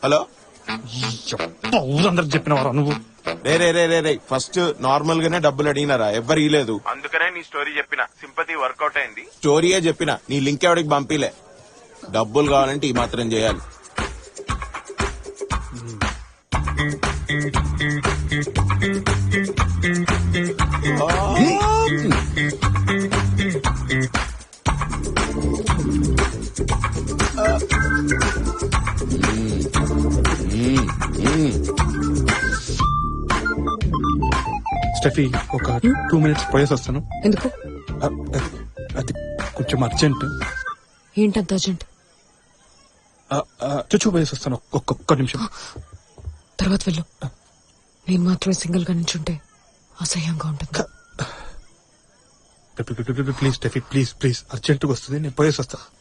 Hello ఊరందరికి చెప్పినవారా నువ్వు? రే రే రే రే రే first normal గానే డబ్బులు అడిగినారా, ఎవ్వరు ఇలేదు. అందుకనే నీ స్టోరీ చెప్పిన, సింపతి వర్కౌట్ అయింది. స్టోరీయే చెప్పిన, నీ లింక్ ఎవడికి పంపిలే. డబ్బులు కావాలంటే ఈ మాత్రం చేయాలి. స్టెఫీ, ఒక 2 minutes పోయేసి వస్తాను. ఎందుకు? అది కొంచెం అర్జెంట్. ఏంటంత అర్జెంట్? చుచ్చు పోయేసి వస్తాను, ఒక్క నిమిషం. తర్వాత వెళ్ళు. నేను మాత్రమే సింగిల్ గా నించుంటే అసహ్యంగా ఉంటుంది. ప్లీజ్ స్టెఫీ, ప్లీజ్ ప్లీజ్, అర్జెంట్గా వస్తుంది, నేను పోయేసి వస్తా.